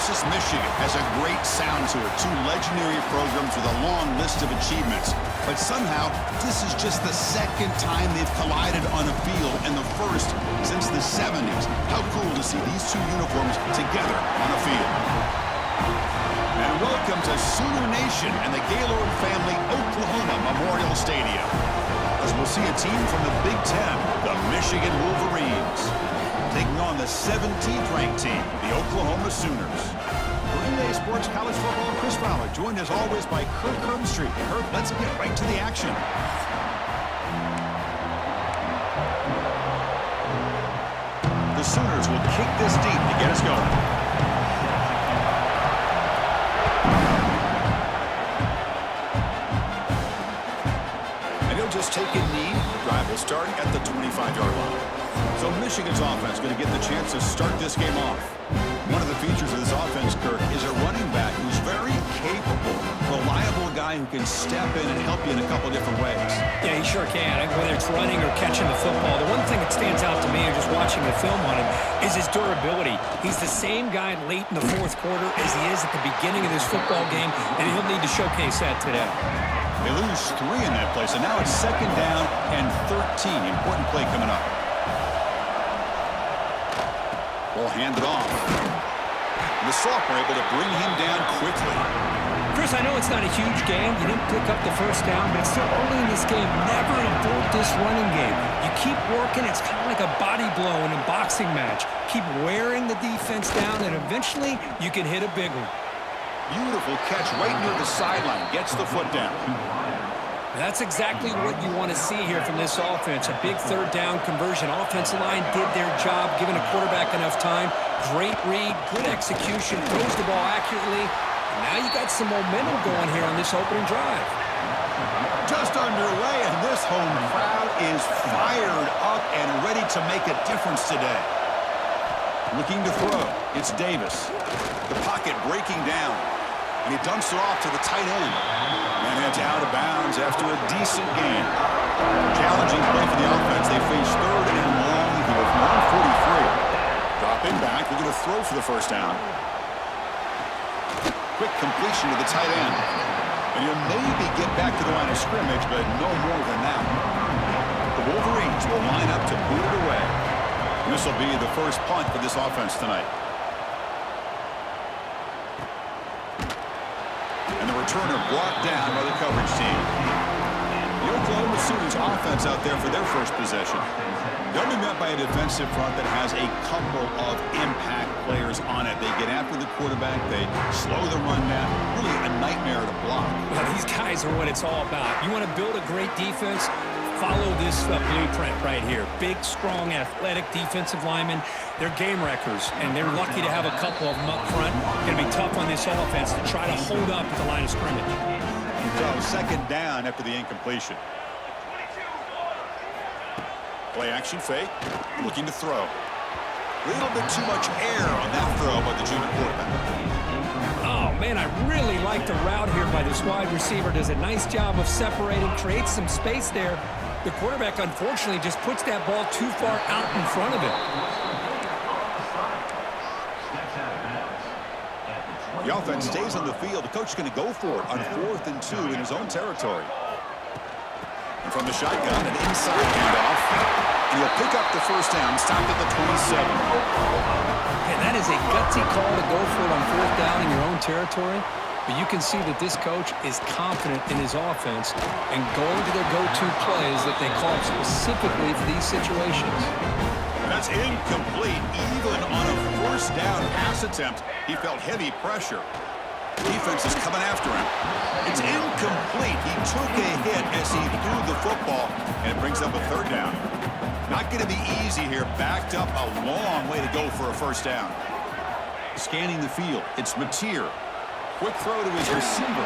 Kansas, Michigan has a great sound to it. Two legendary programs with a long list of achievements. But somehow, this is just the second time they've collided on a field, and the first since the 70s. How cool to see these two uniforms together on a field. And welcome to Sooner Nation and the Gaylord family Oklahoma Memorial Stadium, as we'll see a team from the Big Ten, the Michigan Wolverines, taking on the 17th ranked team, the Oklahoma Sooners. Green Bay Sports College Football, Chris Fowler, joined as always by Kirk Herbstreit. Kirk, let's get right to the action. The Sooners will kick this deep to get us going. And he'll just take a knee. The drive will start at the 25-yard line. So Michigan's offense going to get the chance to start this game off. One of the features of this offense, Kirk, is a running back who's very capable, reliable guy who can step in and help you in a couple different ways. Yeah, he sure can, whether it's running or catching the football. The one thing that stands out to me, just watching the film on him, is his durability. He's the same guy late in the fourth quarter as he is at the beginning of this football game, and he'll need to showcase that today. They lose 3 in that play, so now it's 2nd down and 13. Important play coming up. We'll hand it off. The sophomore able to bring him down quickly. Chris, I know it's not a huge game. You didn't pick up the first down, but it's still early in this game. Never abort this running game. You keep working. It's kind of like a body blow in a boxing match. Keep wearing the defense down, and eventually you can hit a big one. Beautiful catch right near the sideline. Gets the foot down. That's exactly what you want to see here from this offense. A big 3rd down conversion. Offensive line did their job, giving a quarterback enough time. Great read, good execution, throws the ball accurately. Now you got some momentum going here on this opening drive. Just underway, and this home crowd is fired up and ready to make a difference today. Looking to throw, it's Davis. The pocket breaking down, and he dumps it off to the tight end. And it's out of bounds after a decent gain. Challenging play for the offense. They face 3rd and long here from 143. Dropping back, they're going to throw for the first down. Quick completion to the tight end. And he'll maybe get back to the line of scrimmage, but no more than that. The Wolverines will line up to boot it away. And this will be the first punt for this offense tonight. And the returner brought down by the coverage team. The Oklahoma Sooners offense out there for their first possession. They'll be met by a defensive front that has a couple of impact players on it. They get after the quarterback. They slow the run down. Really a nightmare to block. Well, these guys are what it's all about. You want to build a great defense? Follow this blueprint right here. Big, strong, athletic defensive linemen. They're game wreckers, and they're lucky to have a couple of them up front. Going to be tough on this offense to try to hold up at the line of scrimmage. So 2nd down after the incompletion. Play action fake. Looking to throw. A little bit too much air on that throw by the junior quarterback. Oh, man, I really like the route here by this wide receiver. Does a nice job of separating, creates some space there. The quarterback, unfortunately, just puts that ball too far out in front of it. The offense stays on the field. The coach is going to go for it on 4th and 2 in his own territory. And from the shotgun, an inside handoff. And he'll pick up the first down, stopped at the 27. And that is a gutsy call to go for it on 4th down in your own territory. But you can see that this coach is confident in his offense and going to their go-to plays that they call specifically for these situations. That's incomplete. Even on a 1st down pass attempt, he felt heavy pressure. Defense is coming after him. It's incomplete. He took a hit as he threw the football, and it brings up a 3rd down. Not going to be easy here. Backed up a long way to go for a 1st down. Scanning the field, it's Mateer. Quick throw to his receiver.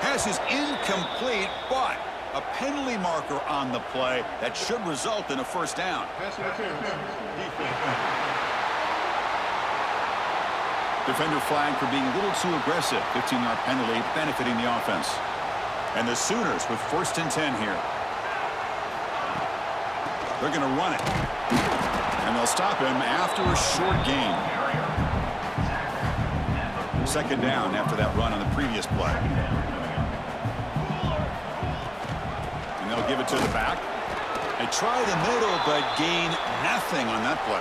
Pass is incomplete, but a penalty marker on the play that should result in a 1st down. Defender flag for being a little too aggressive. 15-yard penalty benefiting the offense. And the Sooners with 1st and 10 here. They're going to run it. And they'll stop him after a short gain. Second down after that run on the previous play. And they'll give it to the back. They try the middle, but gain nothing on that play.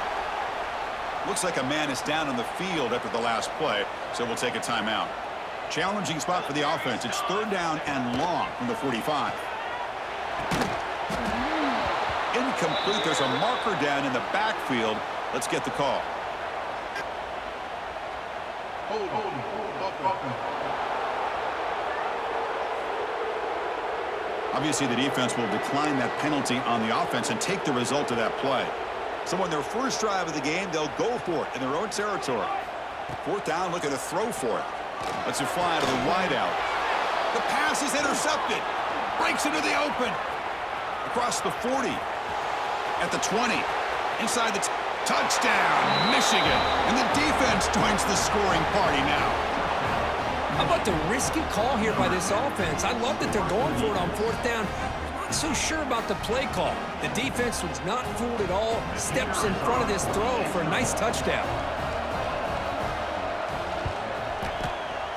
Looks like a man is down on the field after the last play, so we'll take a timeout. Challenging spot for the offense. It's third down and long from the 45. Incomplete. There's a marker down in the backfield. Let's get the call. Obviously, the defense will decline that penalty on the offense and take the result of that play. So on their first drive of the game, they'll go for it in their own territory. Fourth down, looking to throw for it. Lets it fly to the wideout. The pass is intercepted. Breaks into the open. Across the 40. At the 20. Inside the touchdown, Michigan. And the defense joins the scoring party now. How about the risky call here by this offense? I love that they're going for it on fourth down. I'm not so sure about the play call. The defense was not fooled at all. Steps in front of this throw for a nice touchdown.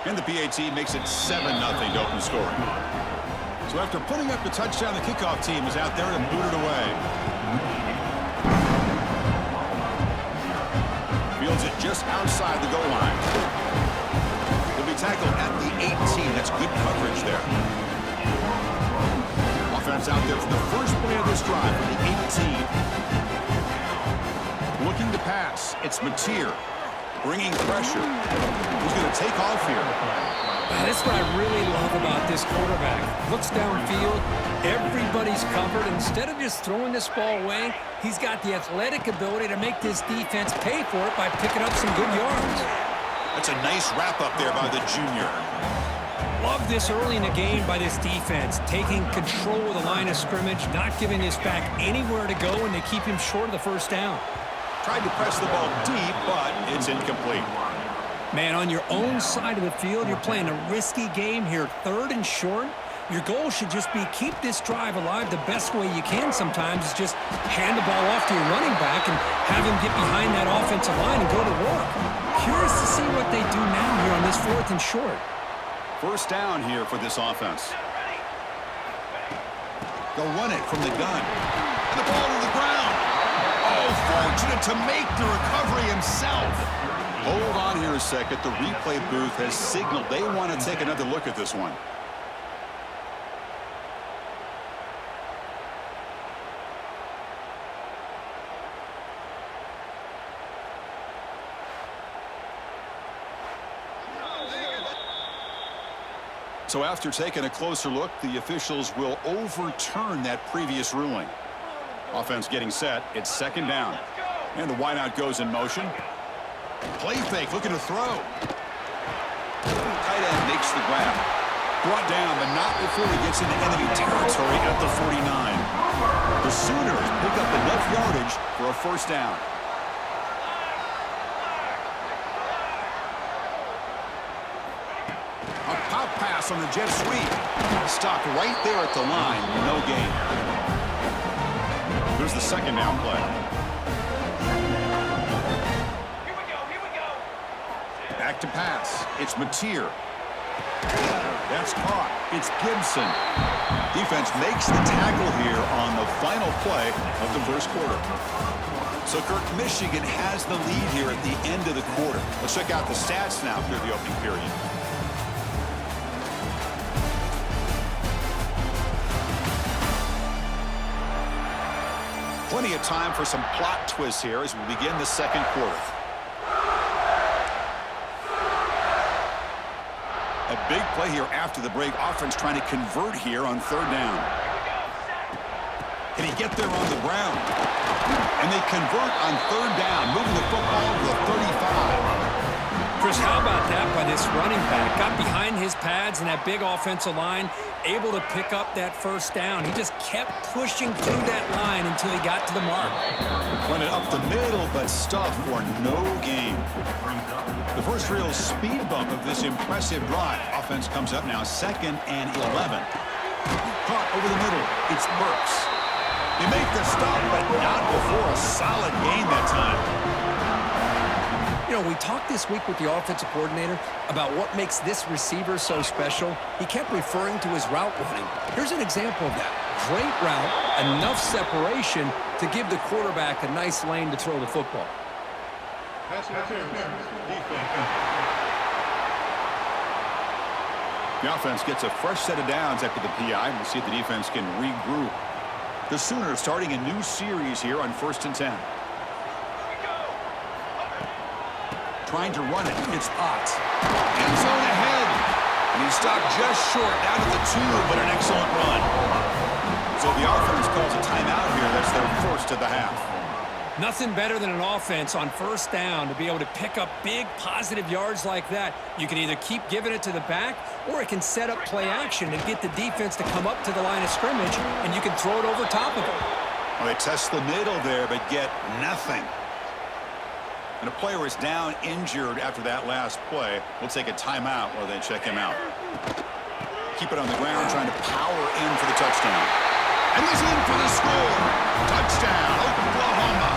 And the PAT makes it 7-0 to open scoring. So after putting up the touchdown, the kickoff team is out there to boot it away. Fields it just outside the goal line. He'll be tackled at the 18. That's good coverage there. Offense out there for the first play of this drive from the 18. Looking to pass. It's Mateer. Bringing pressure. Who's going to take off here? That's what I really love about this quarterback. Looks downfield. Everybody's covered. Instead of just throwing this ball away, he's got the athletic ability to make this defense pay for it by picking up some good yards. That's a nice wrap-up there by the junior. Love this early in the game by this defense. Taking control of the line of scrimmage, not giving this back anywhere to go, and they keep him short of the first down. Tried to press the ball deep, but it's incomplete. Man, on your own side of the field, you're playing a risky game here. Third and short. Your goal should just be keep this drive alive the best way you can sometimes is just hand the ball off to your running back and have him get behind that offensive line and go to work. Curious to see what they do now here on this fourth and short. First down here for this offense. They'll run it from the gun. And the ball to the ground. Oh, fortunate to make the recovery himself. Hold on here a second. The replay booth has signaled they want to take another look at this one. So after taking a closer look, the officials will overturn that previous ruling. Offense getting set. It's second down. And the wideout goes in motion. Play fake, looking to throw. Tight end makes the grab. Brought down, but not before he gets into enemy territory at the 49. The Sooners pick up enough yardage for a first down. A pop pass on the jet sweep. Stopped right there at the line. No gain. Here's the second down play. Back to pass. It's Mateer. That's caught. It's Gibson. Defense makes the tackle here on the final play of the first quarter. So, Kirk, Michigan has the lead here at the end of the quarter. Let's check out the stats now through the opening period. Plenty of time for some plot twists here as we begin the second quarter. A big play here after the break. Offense trying to convert here on third down. Can he get there on the ground? And they convert on third down, moving the football to the 35. Chris, how about that by this running back? Got behind his pads and that big offensive line, able to pick up that first down. He just kept pushing through that line until he got to the mark. Run it up the middle, but stuffed for no gain. The first real speed bump of this impressive drive. Offense comes up now, 2nd and 11. Caught over the middle. It's Burks. They make the stop, but not before a solid gain that time. You know, we talked this week with the offensive coordinator about what makes this receiver so special. He kept referring to his route running. Here's an example of that. Great route, enough separation to give the quarterback a nice lane to throw the football. The offense gets a fresh set of downs after the PI. We'll see if the defense can regroup. The Sooners starting a new series here on 1st and 10. Trying to run it. It's Ott. End zone ahead. And he's stopped just short down to the 2, but an excellent run. So the offense calls a timeout here. That's their first of the half. Nothing better than an offense on 1st down to be able to pick up big positive yards like that. You can either keep giving it to the back, or it can set up play action and get the defense to come up to the line of scrimmage, and you can throw it over top of it. Well, they test the middle there, but get nothing. And a player is down injured after that last play. We'll take a timeout while they check him out. Keep it on the ground, trying to power in for the touchdown. And he's in for the score. Touchdown, Oklahoma.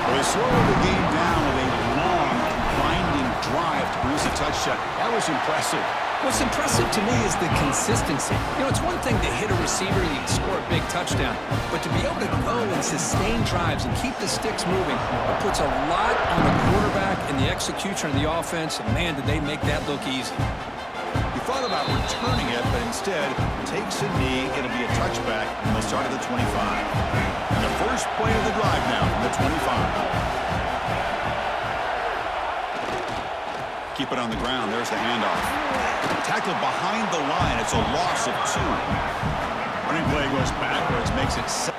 Well, they slowed the game down with a long, winding drive to produce a touchdown. That was impressive. What's impressive to me is the consistency. You know, it's one thing to hit a receiver and you can score a big touchdown, but to be able to go and sustain drives and keep the sticks moving, it puts a lot on the quarterback and the execution of the offense, and man, did they make that look easy. He thought about returning it, but instead takes a knee. It'll be a touchback, and they'll start at the 25. And the first play of the drive now from the 25. Keep it on the ground. There's the handoff. Tackled behind the line. It's a loss of 2. Running play goes backwards, makes it 7.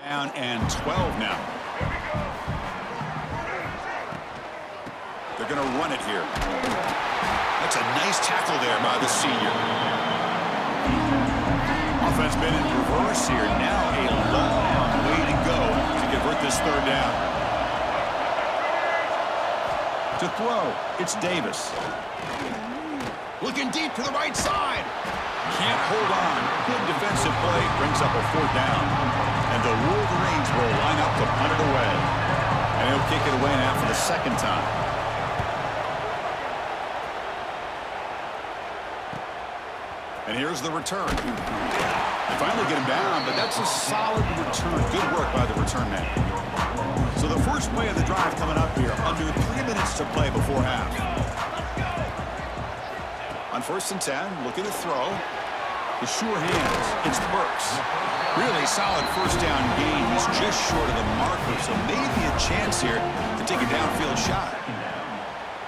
Down and 12 now. They're going to run it here. That's a nice tackle there by the senior. Offense been in reverse here. Now a long way to go to convert this 3rd down. To throw, it's Davis. Looking deep to the right side. Can't hold on. Good defensive play. Brings up a 4th down. And the Wolverines will line up to punt it away. And he'll kick it away now for the 2nd time. And here's the return. They finally get him down, but that's a solid return. Good work by the return man. So the first play of the drive coming up here, under 3 minutes to play before half. On 1st and 10, looking to throw. The sure hands. It's Burks. Really solid first down gain. He's just short of the marker, so maybe a chance here to take a downfield shot.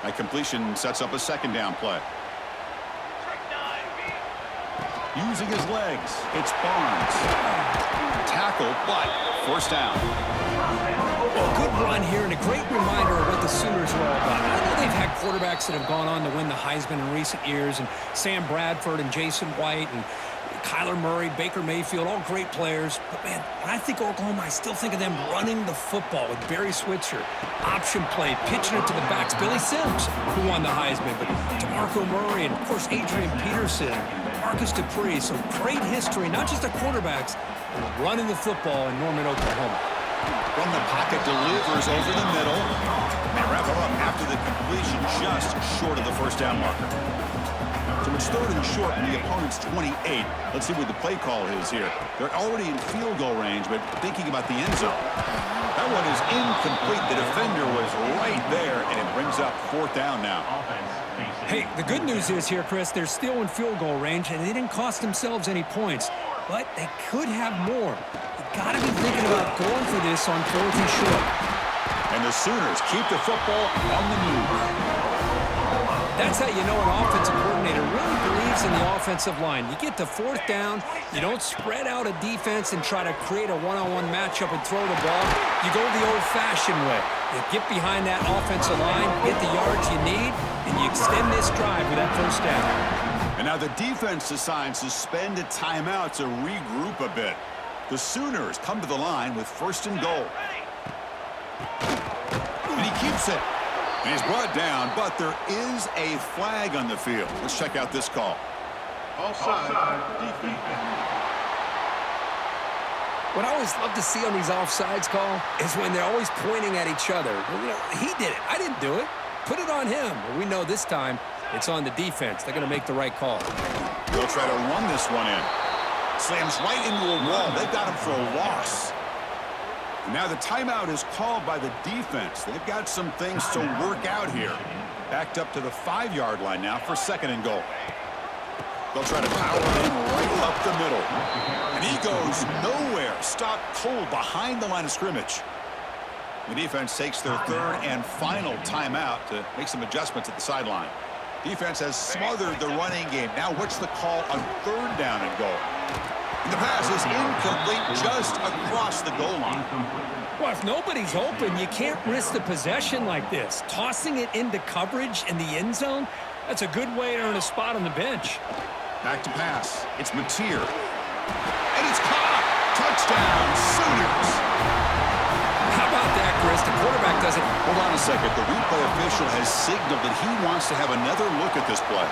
That completion sets up a 2nd down play. Using his legs, it's Barnes. Tackle, but 1st down. Well, good run here and a great reminder of what the Sooners are all about. I know they've had quarterbacks that have gone on to win the Heisman in recent years, and Sam Bradford and Jason White and Kyler Murray, Baker Mayfield, all great players. But, man, when I think Oklahoma, I still think of them running the football with Barry Switzer. Option play, pitching it to the backs. Billy Sims, who won the Heisman, but DeMarco Murray and, of course, Adrian Peterson, Marcus Dupree. So great history, not just the quarterbacks, but running the football in Norman, Oklahoma. From the pocket, delivers over the middle. And wrap it up after the completion, just short of the 1st down marker. So it's 3rd and short from the opponent's 28. Let's see what the play call is here. They're already in field goal range, but thinking about the end zone. That one is incomplete. The defender was right there, and it brings up 4th down now. Hey, the good news is here, Chris, they're still in field goal range, and they didn't cost themselves any points. But they could have more. You got to be thinking about going for this on 4th and short. And the Sooners keep the football on the move. That's how you know an offensive coordinator really believes in the offensive line. You get to 4th down, you don't spread out a defense and try to create a one-on-one matchup and throw the ball. You go the old-fashioned way. You get behind that offensive line, get the yards you need, and you extend this drive with that 1st down. And now the defense decides to spend a timeout to regroup a bit. The Sooners come to the line with 1st and goal. And he keeps it. And he's brought down, but there is a flag on the field. Let's check out this call. Offside. What I always love to see on these offsides call is when they're always pointing at each other. Well, you know, he did it. I didn't do it. Put it on him. Well, we know this time it's on the defense. They're going to make the right call. They'll try to run this one in. Slams right into a wall. They've got him for a loss. And now the timeout is called by the defense. They've got some things to work out here. Backed up to the 5-yard line now for 2nd and goal. They'll try to power him right up the middle. And he goes nowhere. Stopped cold behind the line of scrimmage. The defense takes their 3rd and final timeout to make some adjustments at the sideline. Defense has smothered the running game. Now what's the call on 3rd down and goal? And the pass is incomplete just across the goal line. Well, if nobody's open, you can't risk the possession like this. Tossing it into coverage in the end zone, that's a good way to earn a spot on the bench. Back to pass. It's Mateer. And it's caught. Touchdown, Sooners. How about that, Chris? The quarterback doesn't... Hold on a second. The replay official has signaled that he wants to have another look at this play.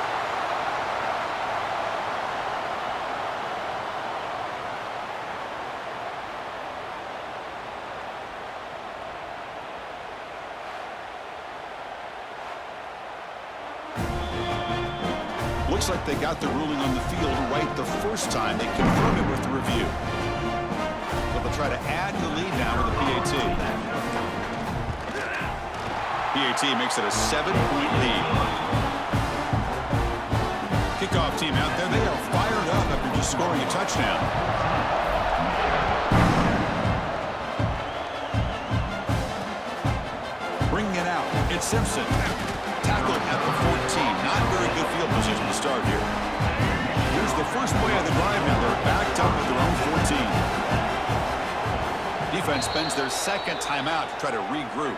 Looks like they got the ruling on the field right the first time. They confirmed it with the review. So they'll try to add the lead now with the PAT. PAT makes it a 7-point lead. Kickoff team out there. They are fired up after just scoring a touchdown. Bringing it out. It's Simpson. Tackled at the 14. Not very good field position to start here. Here's the first play of the drive now. They're backed up at their own 14. Defense spends their 2nd timeout to try to regroup.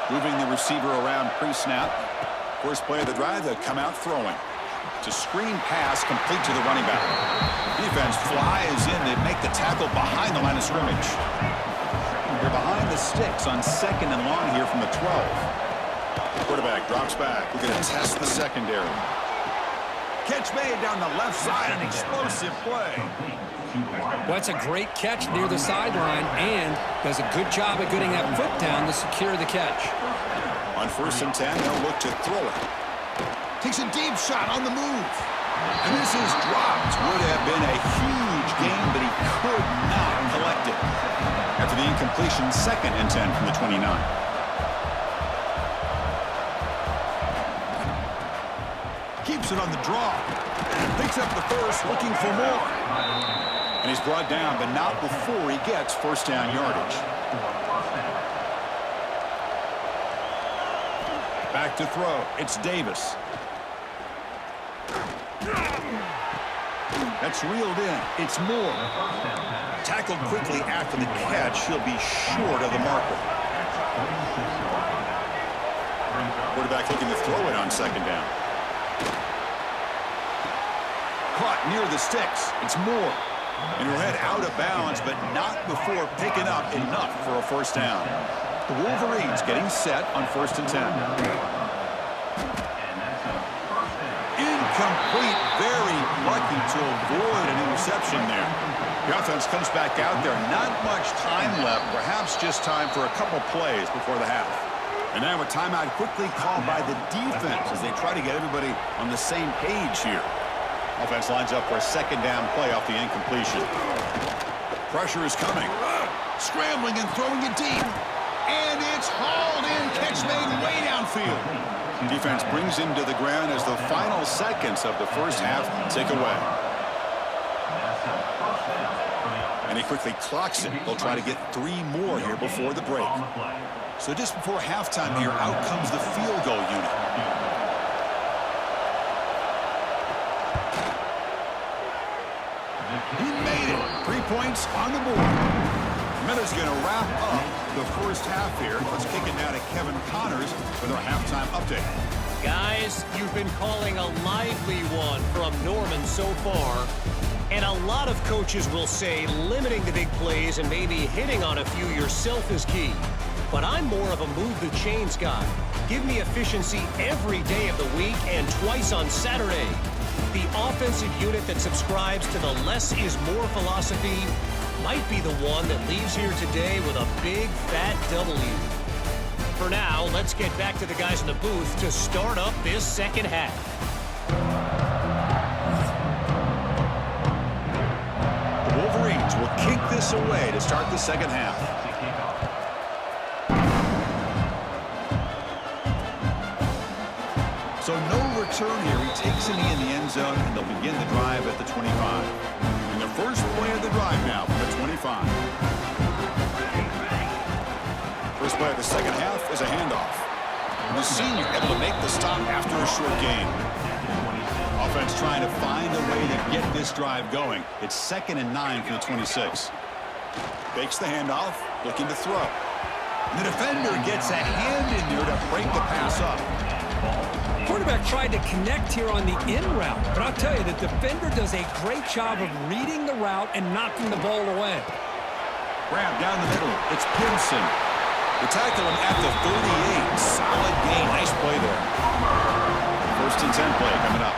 Moving the receiver around pre-snap. First play of the drive, they'll come out throwing. It's a screen pass complete to the running back. Defense flies in. They make the tackle behind the line of scrimmage. They're behind the sticks on 2nd and long here from the 12. Quarterback drops back. We're going to test the secondary. Catch made down the left side. An explosive play. Well, that's a great catch near the sideline and does a good job of getting that foot down to secure the catch. On 1st and 10, they'll look to throw it. Takes a deep shot on the move. And this is dropped. Would have been a huge gain, but he could not collect it. After the incompletion, 2nd and 10 from the 29. Keeps it on the draw. Picks up the first, looking for more. And he's brought down, but not before he gets 1st down yardage. Back to throw. It's Davis. That's reeled in. It's Moore. Tackled quickly after the catch. He'll be short of the marker. Quarterback looking to throw it on 2nd down. Caught near the sticks. It's Moore. And he'll head out of bounds, but not before picking up enough for a 1st down. The Wolverines getting set on 1st and 10. Incomplete. Very lucky to avoid an interception there. The offense comes back out there. Not much time left. Perhaps just time for a couple plays before the half. And now a timeout quickly called by the defense as they try to get everybody on the same page here. Offense lines up for a 2nd down play off the incompletion. Pressure is coming. Scrambling and throwing it deep. And it's hauled in. Catch made way downfield. Defense brings him to the ground as the final seconds of the 1st half tick away. And he quickly clocks it. They'll try to get 3 more here before the break. So just before halftime here, out comes the field goal unit. He made it. 3 points on the board. Miller's going to wrap up the 1st half here. Let's kick it now to Kevin Connors with our halftime update. Guys, you've been calling a lively one from Norman so far. And a lot of coaches will say limiting the big plays and maybe hitting on a few yourself is key. But I'm more of a move the chains guy. Give me efficiency every day of the week and twice on Saturday. The offensive unit that subscribes to the less is more philosophy might be the one that leaves here today with a big fat W. For now, let's get back to the guys in the booth to start up this 2nd half. The Wolverines will kick this away to start the 2nd half. So no return here. He takes a knee in the end zone, and they'll begin the drive at the 25. And the first play of the drive now from the 25. First play of the 2nd half is a handoff. And the senior able to make the stop after a short gain. Offense trying to find a way to get this drive going. It's 2nd and 9 from the 26. Fakes the handoff, looking to throw. And the defender gets a hand in there to break the pass up. Quarterback tried to connect here on the in route, but I'll tell you, the defender does a great job of reading the route and knocking the ball away. Grab down the middle. It's Pinson. They tackle him at the 38. Solid gain. Nice play there. 1st and 10 play coming up.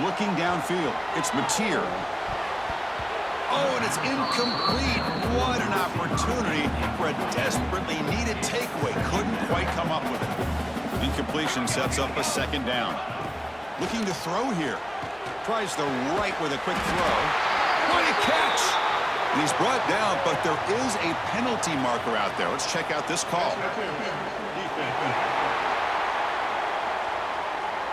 Looking downfield. It's Mateer. Oh, and it's incomplete. What an opportunity for a desperately needed takeaway. Couldn't quite come up with it. Incompletion sets up a 2nd down. Looking to throw here. Tries the right with a quick throw. What a catch! And he's brought down, but there is a penalty marker out there. Let's check out this call.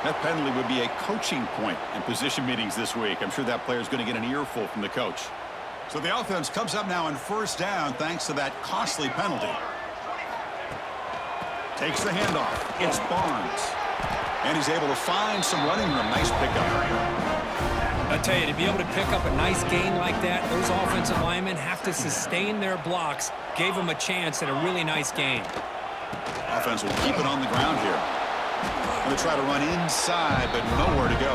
That penalty would be a coaching point in position meetings this week. I'm sure that player is going to get an earful from the coach. So the offense comes up now on 1st down thanks to that costly penalty. Takes the handoff. It's Barnes. And he's able to find some running room. Nice pickup. I tell you, to be able to pick up a nice gain like that, those offensive linemen have to sustain their blocks. Gave them a chance at a really nice gain. Offense will keep it on the ground here. Going to try to run inside, but nowhere to go.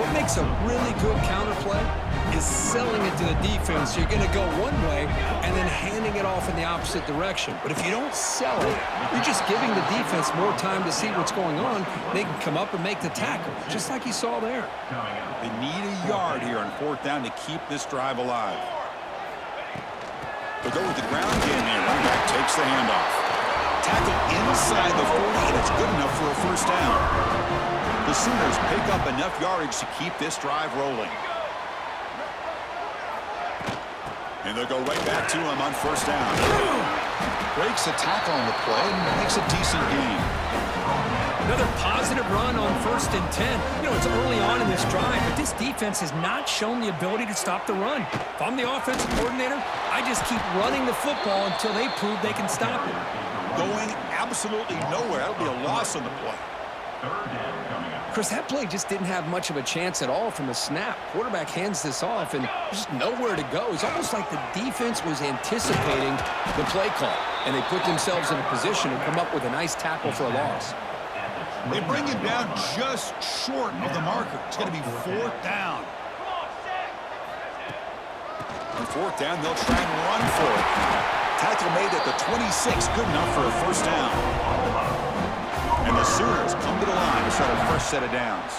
What makes a really good counter play? is selling it to the defense. You're going to go one way and then handing it off in the opposite direction. But if you don't sell it, you're just giving the defense more time to see what's going on. They can come up and make the tackle, just like you saw there. They need a yard here on 4th down to keep this drive alive. They'll go with the ground game here. Running back takes the handoff. Tackle inside the 40, and it's good enough for a first down. The Sooners pick up enough yardage to keep this drive rolling. And they'll go right back to him on first down. Breaks a tackle on the play and makes a decent gain. Another positive run on 1st and 10. You know, it's early on in this drive, but this defense has not shown the ability to stop the run. If I'm the offensive coordinator, I just keep running the football until they prove they can stop it. Going absolutely nowhere. That'll be a loss on the play. Chris, that play just didn't have much of a chance at all from the snap. Quarterback hands this off, and there's just nowhere to go. It's almost like the defense was anticipating the play call, and they put themselves in a position to come up with a nice tackle for a loss. They bring him down just short of the marker. It's going to be 4th down. On 4th down, they'll try and run for it. Tackle made at the 26, good enough for a first down. And the Sooners come to the line to start a first set of downs.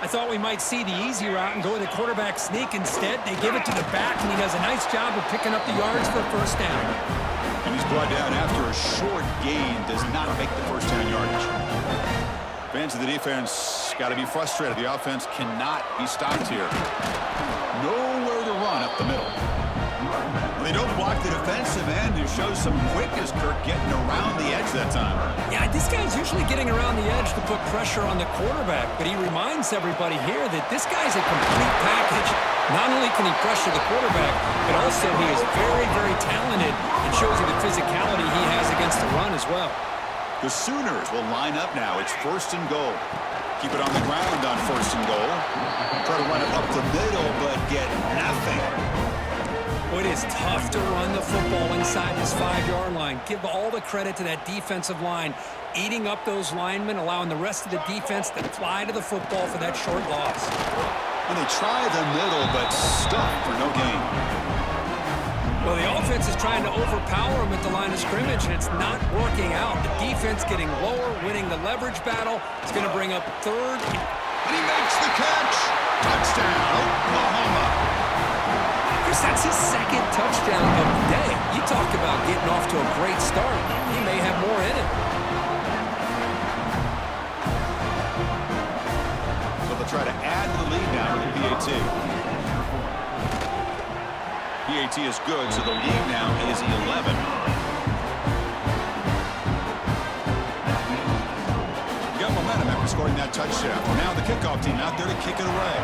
I thought we might see the easy route and go with the quarterback sneak. Instead, they give it to the back, and he does a nice job of picking up the yards for a first down. And he's brought down after a short gain, does not make the first down yardage. Fans of the defense got to be frustrated. The offense cannot be stopped here. Nowhere to run up the middle. They don't block the defensive end, who shows some quickness, Kirk, getting around the edge that time. Yeah, this guy's usually getting around the edge to put pressure on the quarterback, but he reminds everybody here that this guy's a complete package. Not only can he pressure the quarterback, but also he is very, very talented and shows you the physicality he has against the run as well. The Sooners will line up now. It's 1st and goal. Keep it on the ground on 1st and goal. Try to run it up the middle, but get nothing. It is tough to run the football inside this 5-yard line. Give all the credit to that defensive line, eating up those linemen, allowing the rest of the defense to fly to the football for that short loss. And they try the middle, but stuck for no gain. Well, the offense is trying to overpower them at the line of scrimmage, and it's not working out. The defense getting lower, winning the leverage battle. It's going to bring up 3rd. And he makes the catch. Touchdown, Oklahoma. That's his 2nd touchdown of the day. You talk about getting off to a great start. He may have more in it. So they'll try to add to the lead now with the PAT. PAT is good, so the lead now is 11. Got momentum after scoring that touchdown. Now the kickoff team out there to kick it away.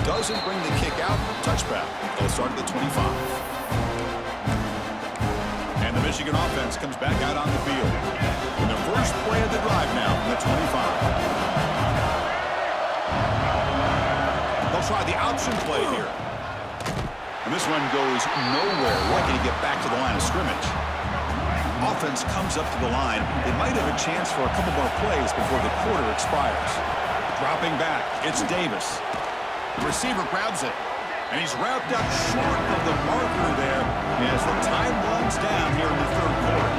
Doesn't bring the kick out. Touchback. They'll start at the 25. And the Michigan offense comes back out on the field. In the first play of the drive now from the 25. They'll try the option play here. And this one goes nowhere. Lucky to get back to the line of scrimmage. Offense comes up to the line. They might have a chance for a couple more plays before the quarter expires. Dropping back, it's Davis. The receiver grabs it, and he's wrapped up short of the marker there as the time runs down here in the 3rd quarter.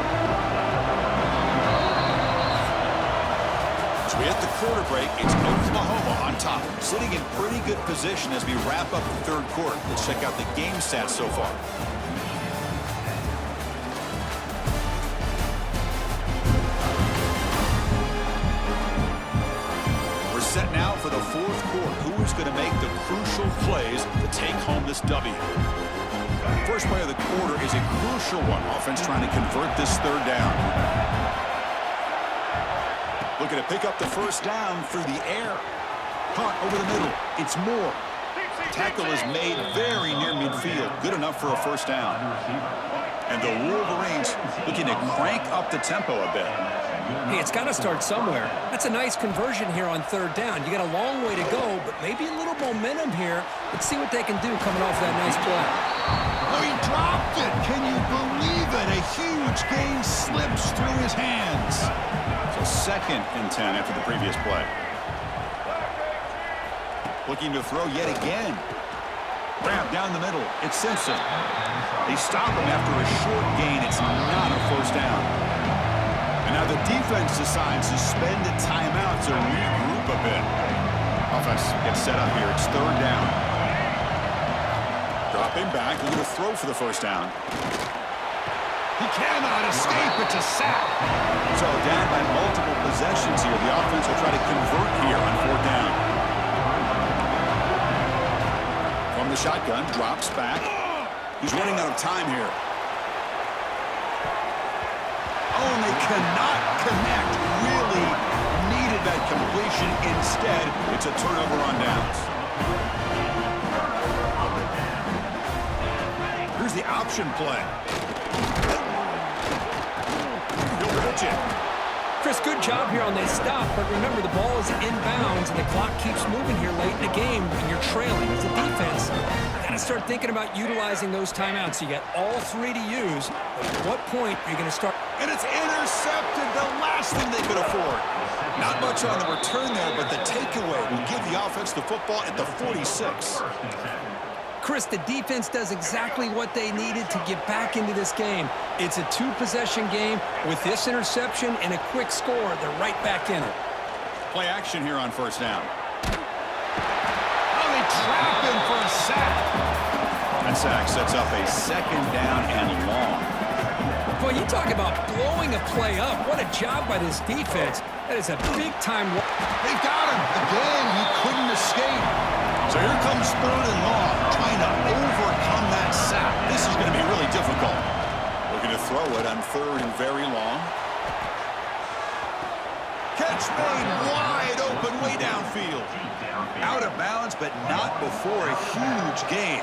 So we hit the quarter break. It's Oklahoma on top, sitting in pretty good position as we wrap up the 3rd quarter. Let's check out the game stats so far. Set now for the 4th quarter. Who is going to make the crucial plays to take home this W? First play of the quarter is a crucial one. Offense trying to convert this 3rd down. Looking to pick up the first down through the air. Hunt over the middle. It's Moore. Tackle is made very near midfield. Good enough for a first down. And the Wolverines looking to crank up the tempo a bit. Hey, it's got to start somewhere. That's a nice conversion here on 3rd down. You got a long way to go, but maybe a little momentum here. Let's see what they can do coming off that nice play. Oh, he dropped it. Can you believe it? A huge gain slips through his hands. So 2nd and 10 after the previous play. Looking to throw yet again. Grab down the middle. It's Simpson. They stop him after a short gain. It's not a first down. And now the defense decides to spend a timeout to regroup a bit. Offense gets set up here. It's 3rd down. Dropping back. Looking to throw for the first down. He cannot escape. It's a sack. So down by multiple possessions here. The offense will try to convert here on 4th down. From the shotgun, drops back. He's running out of time here. Oh, and they cannot connect. Really needed that completion. Instead, it's a turnover on downs. Here's the option play. He'll pitch it. Chris, good job here on that stop, but remember the ball is inbounds and the clock keeps moving here late in the game and you're trailing as a defense. You got to start thinking about utilizing those timeouts. You got all 3 to use, but at what point are you going to start? And it's intercepted, the last thing they could afford. Not much on the return there, but the takeaway will give the offense the football at the 46. Chris, the defense does exactly what they needed to get back into this game. It's a 2-possession game. With this interception and a quick score, they're right back in it. Play action here on 1st down. Oh, they trap him for a sack. That sack sets up a 2nd down and long. Boy, you talk about blowing a play up. What a job by this defense. That is a big-time. They've got him. Again, he couldn't escape. So here comes 3rd and long, trying to overcome that sack. This is going to be really difficult. Looking to throw it on 3rd and very long. Catch made wide open way downfield. Out of bounds, but not before a huge gain.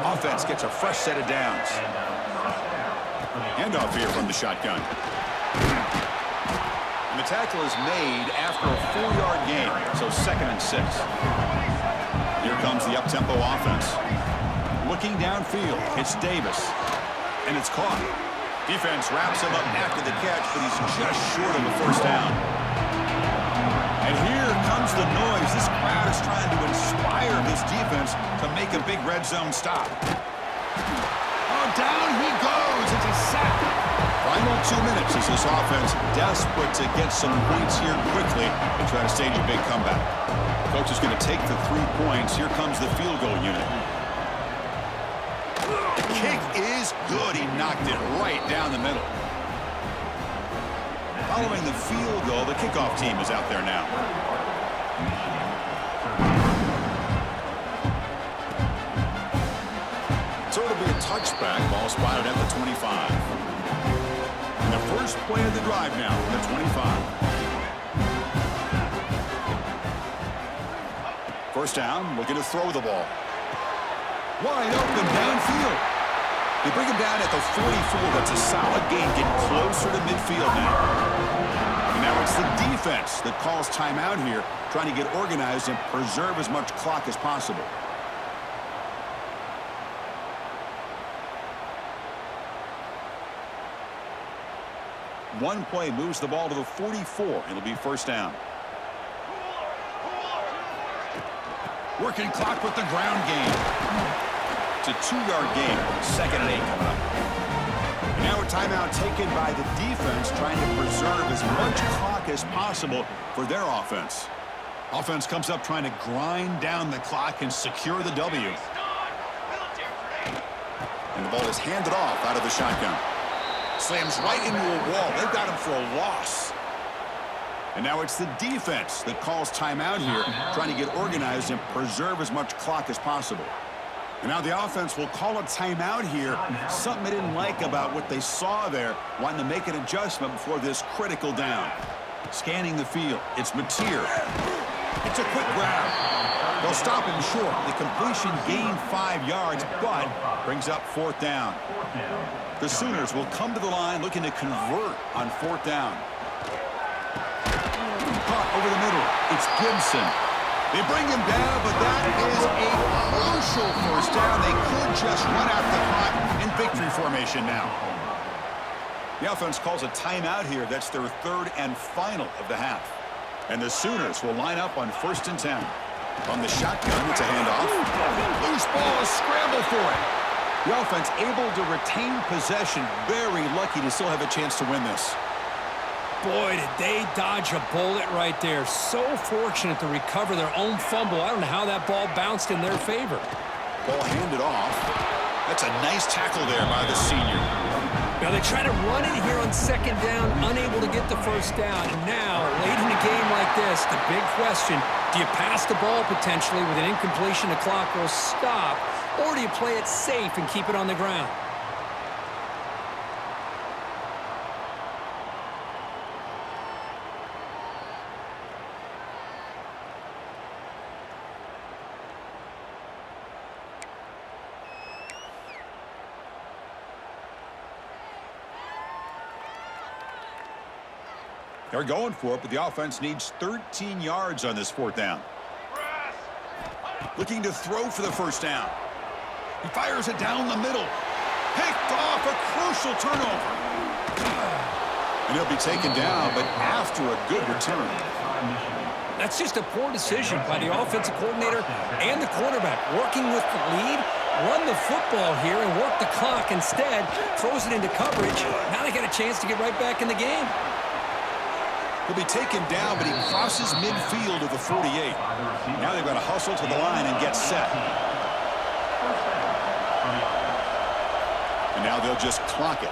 Offense gets a fresh set of downs. Handoff here from the shotgun. And the tackle is made after a 4-yard gain, so 2nd and 6. Here comes the up-tempo offense. Looking downfield, it's Davis. And it's caught. Defense wraps him up after the catch, but he's just short of the first down. And here comes the noise. This crowd is trying to inspire this defense to make a big red zone stop. Oh, down he goes. It's a sack. Final 2 minutes as this offense desperate to get some points here quickly and try to stage a big comeback. Coach is going to take the 3 points. Here comes the field goal unit. The kick is good. He knocked it right down the middle. Following the field goal, the kickoff team is out there now. So it'll be a touchback. Ball spotted at the 25. And the first play of the drive now, the 25. First down, looking to throw the ball. Wide open downfield. They bring him down at the 44. That's a solid gain, getting closer to midfield now. And now it's the defense that calls timeout here, trying to get organized and preserve as much clock as possible. One play moves the ball to the 44. It'll be first down. Working clock with the ground game. It's a 2-yard gain. 2nd and 8 coming up. And now a timeout taken by the defense, trying to preserve as much clock as possible for their offense. Offense comes up trying to grind down the clock and secure the W. And the ball is handed off out of the shotgun. Slams right into a wall. They've got him for a loss. And now it's the defense that calls timeout here, trying to get organized and preserve as much clock as possible. And now the offense will call a timeout here. Something they didn't like about what they saw there, wanting to make an adjustment before this critical down. Scanning the field, it's Mateer. It's a quick grab. They'll stop him short. The completion gained 5 yards, but brings up 4th down. The Sooners will come to the line looking to convert on 4th down. Caught over the middle. It's Gibson. They bring him down, but that is a crucial first down. They could just run out the clock in victory formation now. The offense calls a timeout here. That's their third and final of the half. And the Sooners will line up on 1st and 10. On the shotgun, it's a handoff. Loose ball, a scramble for it. The offense able to retain possession. Very lucky to still have a chance to win this. Boy, did they dodge a bullet right there. So fortunate to recover their own fumble. I don't know how that ball bounced in their favor. Ball handed off. That's a nice tackle there by the senior. Now they try to run it here on 2nd down, unable to get the first down. And now, late in a game like this, the big question, do you pass the ball potentially with an incompletion, the clock will stop, or do you play it safe and keep it on the ground? They're going for it, but the offense needs 13 yards on this 4th down. Looking to throw for the first down. He fires it down the middle. Picked off, a crucial turnover. And he'll be taken down, but after a good return. That's just a poor decision by the offensive coordinator and the quarterback. Working with the lead, run the football here and work the clock. Instead, throws it into coverage. Now they get a chance to get right back in the game. He'll be taken down, but he crosses midfield of the 48. Now they've got to hustle to the line and get set. And now they'll just clock it.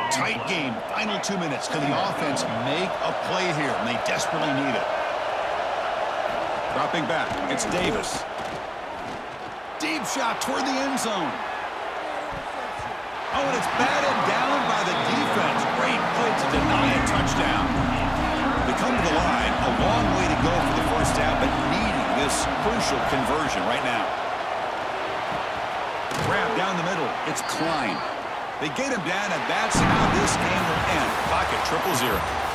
Tight game, final 2 minutes. Can the offense make a play here? And they desperately need it. Dropping back, it's Davis. Deep shot toward the end zone. Oh, and it's batted down by the defense. Great play to deny a touchdown. They come to the line, a long way to go for the first down, but needing this crucial conversion right now. Grab down the middle. It's Klein. They get him down, and that's how this game will end. Pocket 0-0.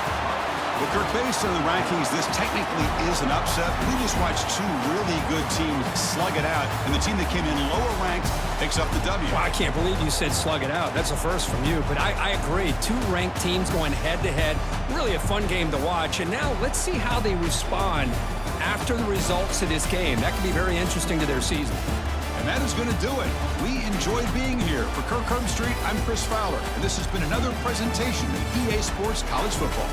Well, Kirk, based on the rankings, this technically is an upset. We just watched two really good teams slug it out, and the team that came in lower ranked picks up the W. Well, I can't believe you said slug it out. That's a first from you, but I agree. Two ranked teams going head-to-head. Really a fun game to watch, and now let's see how they respond after the results of this game. That could be very interesting to their season. And that is going to do it. We enjoyed being here. For Kirk Herbstreit, I'm Chris Fowler, and this has been another presentation of EA Sports College Football.